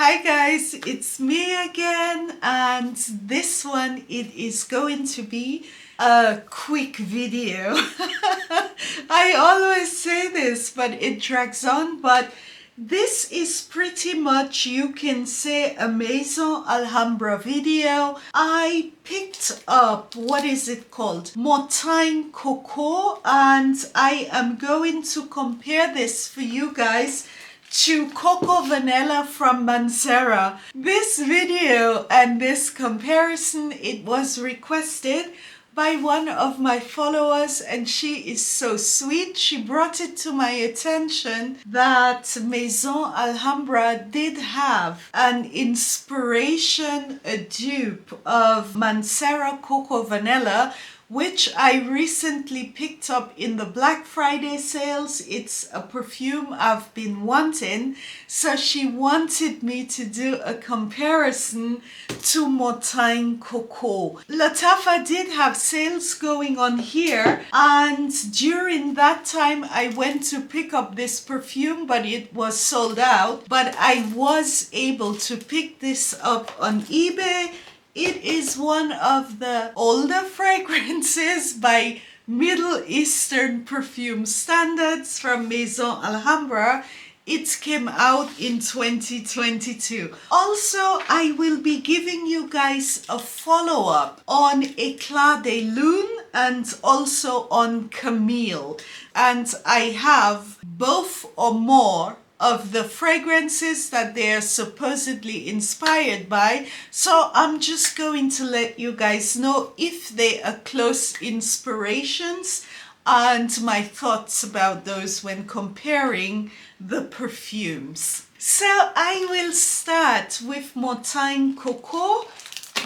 Hi guys, it's me again, and this one it is going to be a quick video. I always say this, but it drags on, but this is pretty much, you can say, a Maison Alhambra video. I picked up, what is it called? Montaigne Coco, and I am going to compare this for you guys to Coco Vanille from Mancera. This video and this comparison, it was requested by one of my followers, and she is so sweet. She brought it to my attention that Maison Alhambra did have an inspiration, a dupe of Mancera Coco Vanille, which I recently picked up in the Black Friday sales. It's a perfume I've been wanting, so she wanted me to do a comparison to Montaigne Coco. Lattafa did have sales going on here, and during that time I went to pick up this perfume, but it was sold out. But I was able to pick this up on eBay. It is one of the older fragrances by Middle Eastern perfume standards from Maison Alhambra. It came out in 2022. Also, I will be giving you guys a follow-up on Eclat de Lune and also on Camille. And I have both or more of the fragrances that they are supposedly inspired by, so I'm just going to let you guys know if they are close inspirations and my thoughts about those when comparing the perfumes. So I will start with Montaigne Coco,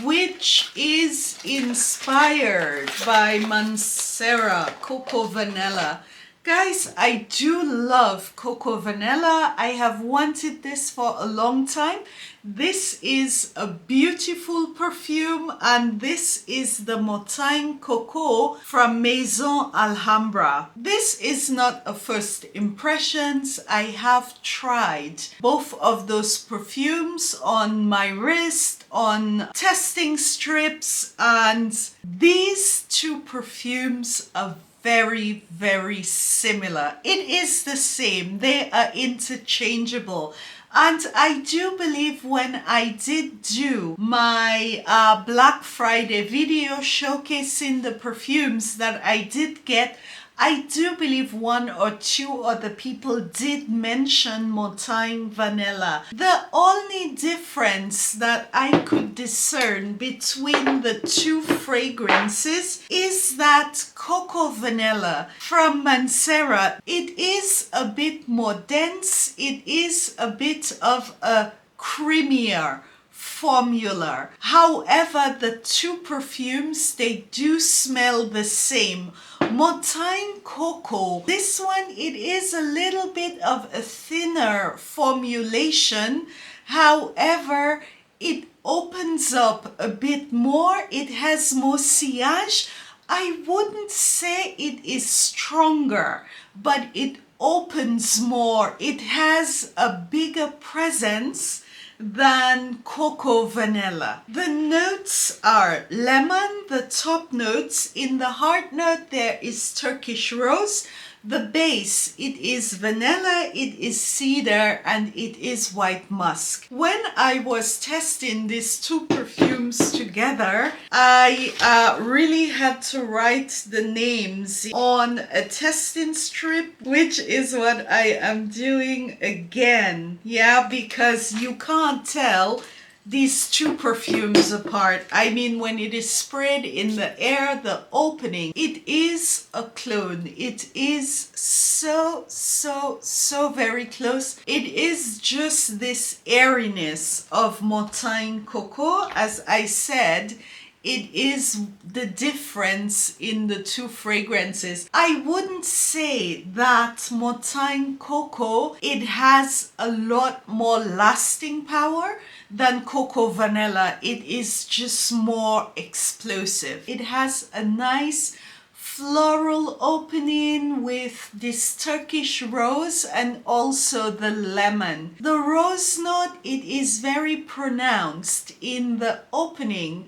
which is inspired by Mancera Coco Vanille. Guys, I do love Coco Vanille. I have wanted this for a long time. This is a beautiful perfume, and this is the Montaigne Coco from Maison Alhambra. This is not a first impressions. I have tried both of those perfumes on my wrist, on testing strips, and these two perfumes are very, very similar. It is the same. They are interchangeable. And I do believe when I did do my Black Friday video showcasing the perfumes that I did get, I do believe one or two other people did mention Montaigne Vanilla. The only difference that I could discern between the two fragrances is that Coco Vanilla from Mancera, it is a bit more dense. It is a bit of a creamier formula. However, the two perfumes, they do smell the same. Montaigne Coco, this one, it is a little bit of a thinner formulation. However, it opens up a bit more. It has more sillage. I wouldn't say it is stronger, but it opens more. It has a bigger presence than Coco Vanilla. The notes are lemon, the top notes. In the heart note, there is Turkish rose. The base, it is vanilla, it is cedar, and it is white musk. When I was testing these two perfumes together, I really had to write the names on a testing strip, which is what I am doing again. Yeah, because you can't tell these two perfumes apart. I mean, when it is sprayed in the air, the opening, it is a clone. It is so very close. It is just this airiness of Montaigne Coco. As I said, it is the difference in the two fragrances. I wouldn't say that Montaigne Coco, it has a lot more lasting power than Coco Vanilla. It is just more explosive. It has a nice floral opening with this Turkish rose and also the lemon. The rose note, it is very pronounced in the opening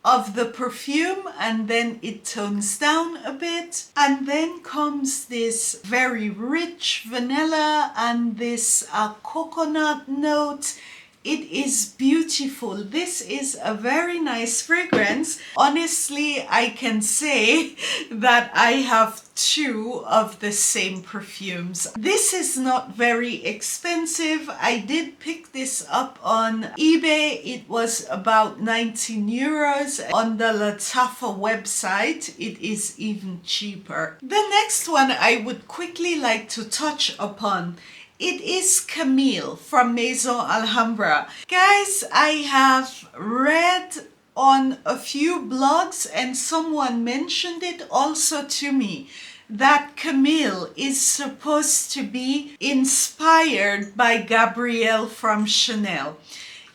of the perfume, and then it tones down a bit, and then comes this very rich vanilla and this coconut note. It is beautiful. This is a very nice fragrance. Honestly, I can say that I have two of the same perfumes. This is not very expensive. I did pick this up on eBay. It was about 19 euros. On the Lattafa website, it is even cheaper. The next one I would quickly like to touch upon. It is Camille from Maison Alhambra. Guys, I have read on a few blogs and someone mentioned it also to me that Camille is supposed to be inspired by Gabrielle from Chanel.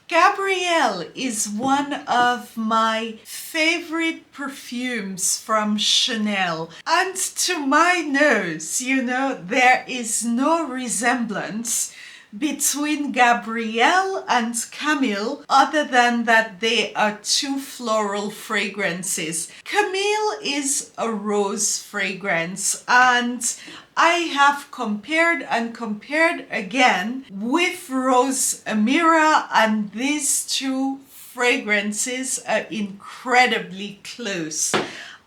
Gabrielle is one of my favorite perfumes from Chanel, and to my nose, you know, there is no resemblance between Gabrielle and Camille other than that they are two floral fragrances. Camille is a rose fragrance, and I have compared and compared again with Rose Amira, and these two fragrances are incredibly close.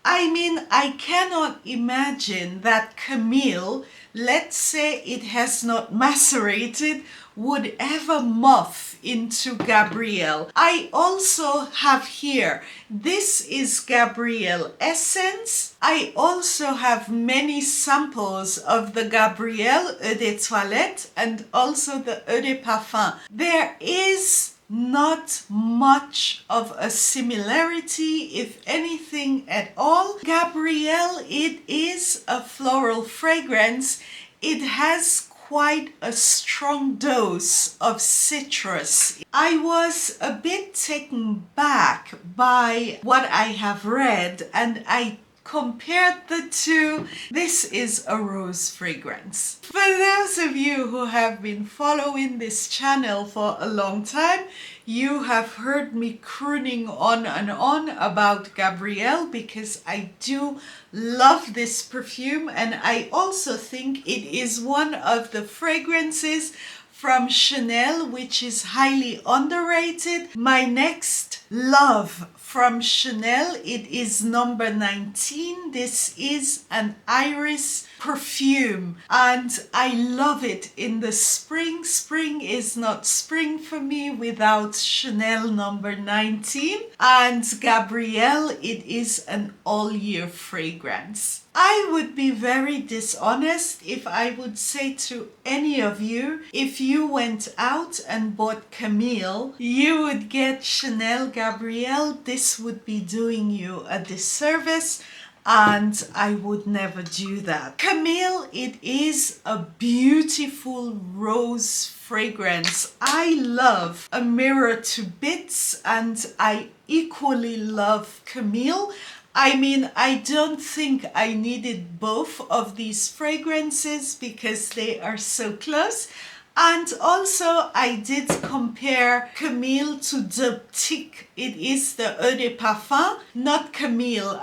I mean, I cannot imagine that Camille, let's say it has not macerated, would ever muff into Gabrielle. I also have here, this is Gabrielle Essence. I also have many samples of the Gabrielle Eau de Toilette and also the Eau de Parfum. There is not much of a similarity, if anything at all. Gabrielle, it is a floral fragrance. It has quite a strong dose of citrus. I was a bit taken back by what I have read, and I compared the two. This is a rose fragrance. For those of you who have been following this channel for a long time, you have heard me crooning on and on about Gabrielle because I do love this perfume, and I also think it is one of the fragrances from Chanel which is highly underrated. My next love from Chanel, it is number 19. This is an iris perfume and I love it in the spring. Spring is not spring for me without Chanel number 19, and Gabrielle, it is an all year fragrance. I would be very dishonest if I would say to any of you, if you went out and bought Camille, you would get Chanel Gabrielle. This would be doing you a disservice, and I would never do that. Camille, it is a beautiful rose fragrance. I love Amira to bits, and I equally love Camille. I mean, I don't think I needed both of these fragrances because they are so close. And also I did compare Camille to dupes. It is the Eau de Parfum, not Camille,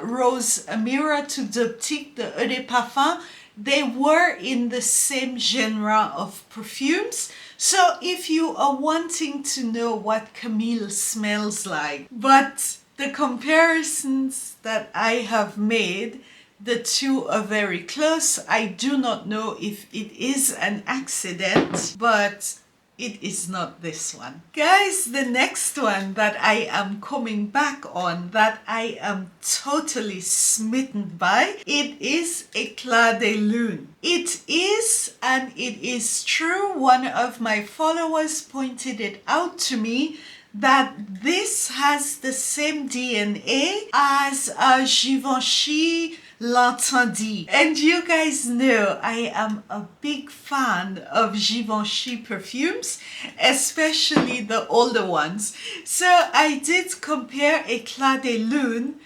Rose Amira to dupes, the Eau de Parfum. They were in the same genre of perfumes. So if you are wanting to know what Camille smells like, but the comparisons that I have made, the two are very close. I do not know if it is an accident, but it is not this one. Guys, the next one that I am coming back on, that I am totally smitten by, it is Eclat de Lune. It is, and it is true, one of my followers pointed it out to me, that this has the same DNA as Givenchy L'Interdit. And you guys know I am a big fan of Givenchy perfumes, especially the older ones. So I did compare Eclat de Lune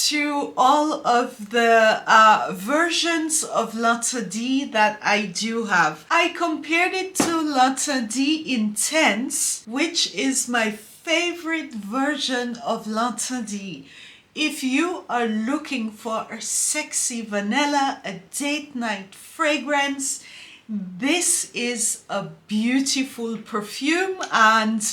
to all of the versions of L'Interdit that I do have. I compared it to L'Interdit Intense, which is my favorite version of L'Interdit. If you are looking for a sexy vanilla, a date night fragrance, this is a beautiful perfume, and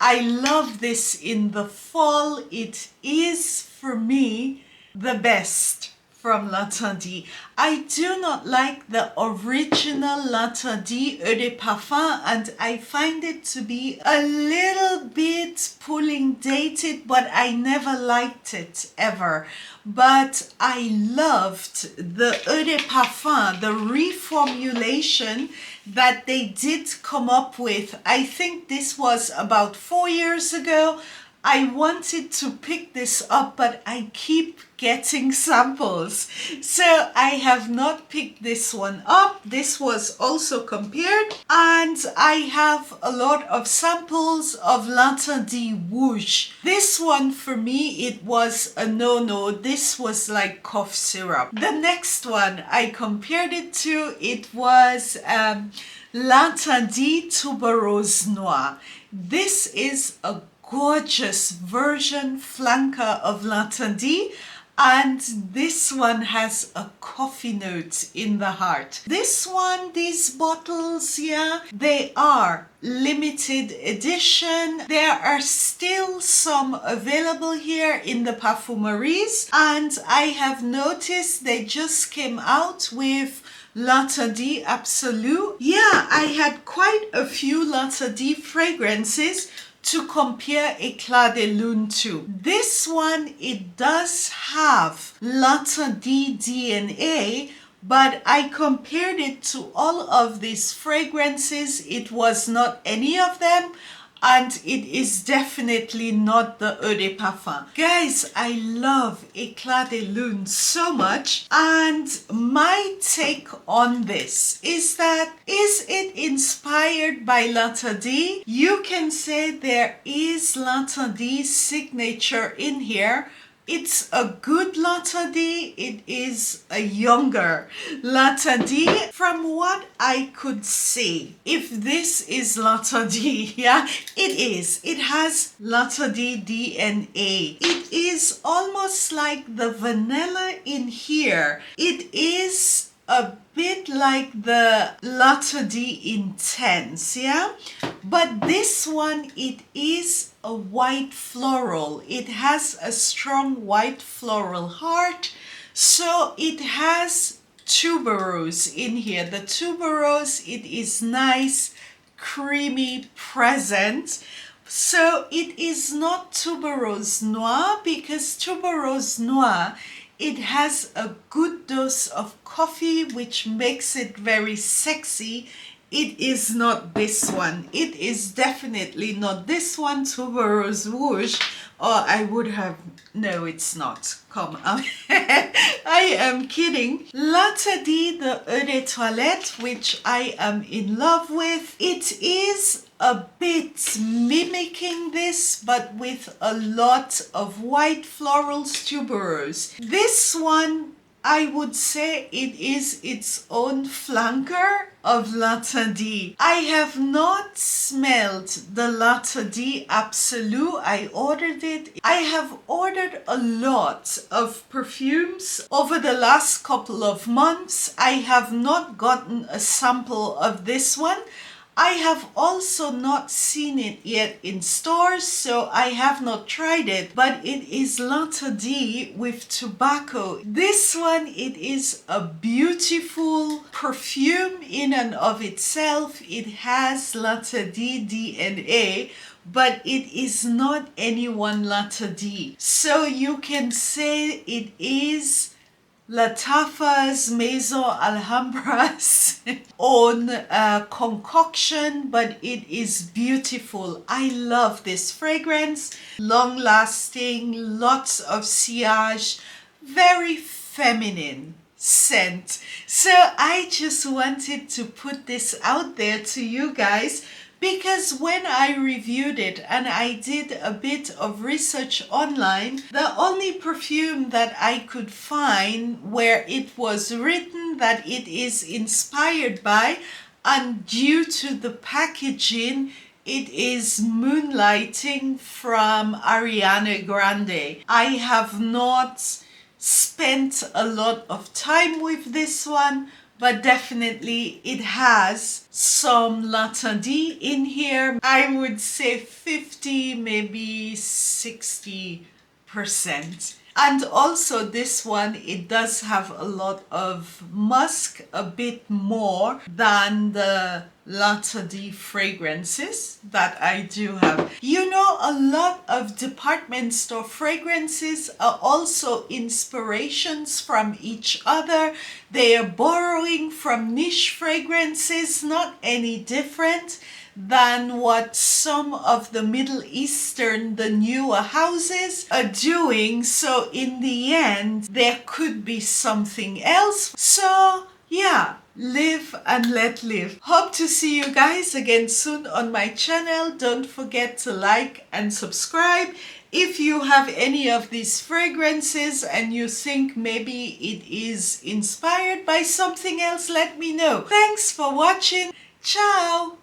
I love this in the fall. It is, for me, the best from L'Interdit. I do not like the original L'Interdit Eau de Parfum, and I find it to be a little bit pulling dated, but I never liked it ever. But I loved the Eau de Parfum, the reformulation that they did come up with. I think this was about 4 years ago. I wanted to pick this up, but I keep getting samples. So I have not picked this one up. This was also compared. And I have a lot of samples of L'Interdit Rouge. This one, for me, it was a no-no. This was like cough syrup. The next one I compared it to, it was L'Interdit Tuberose Noir. This is a gorgeous version flanker of L'Interdit, and this one has a coffee note in the heart. This one, these bottles, yeah, they are limited edition. There are still some available here in the perfumeries, and I have noticed they just came out with L'Interdit Absolu. Yeah, I had quite a few L'Interdit fragrances to compare Eclat de Lune to. This one, it does have L'Interdit DNA, but I compared it to all of these fragrances. It was not any of them, and it is definitely not the Eau de Parfum. Guys, I love Eclat de Lune so much, and my take on this is that, is it inspired by L'Interdit? You can say there is L'Interdit's signature in here. It's a good L'Interdit. It is a younger L'Interdit. From what I could see, if this is L'Interdit, yeah, it is. It has L'Interdit DNA. It is almost like the vanilla in here. It is a bit like the L'Interdit Intense, yeah? But this one, it is a white floral. It has a strong white floral heart. So it has tuberose in here. The tuberose, it is nice, creamy, present. So it is not tuberose noir, because tuberose noir, it has a good dose of coffee, which makes it very sexy. It is not this one. It is definitely not this one, Tuberose Rouge, or I would have, no, it's not. Come on. I am kidding. L'Interdit de Eau de Toilette, which I am in love with. It is a bit mimicking this, but with a lot of white florals, tuberose. This one, I would say it is its own flanker of L'Interdit. I have not smelled the L'Interdit Absolu. I ordered it. I have ordered a lot of perfumes over the last couple of months. I have not gotten a sample of this one. I have also not seen it yet in stores, so I have not tried it, but it is L'Interdit with tobacco. This one, it is a beautiful perfume in and of itself. It has L'Interdit DNA, but it is not any one L'Interdit. So you can say it is Lattafa's, Maison, Alhambra's own concoction, but it is beautiful. I love this fragrance. Long lasting, lots of sillage, very feminine scent. So I just wanted to put this out there to you guys because when I reviewed it and I did a bit of research online, the only perfume that I could find where it was written that it is inspired by, and due to the packaging, it is Moonlighting from Ariana Grande. I have not spent a lot of time with this one, but definitely it has some L'Interdit in here. I would say 50, maybe 60%. And also this one, it does have a lot of musk, a bit more than the L'Interdit fragrances that I do have. You know, a lot of department store fragrances are also inspirations from each other. They are borrowing from niche fragrances, not any different than what some of the Middle Eastern, the newer houses are doing. So in the end, there could be something else. So yeah, live and let live. Hope to see you guys again soon on my channel. Don't forget to like and subscribe. If you have any of these fragrances and you think maybe it is inspired by something else, let me know. Thanks for watching. Ciao!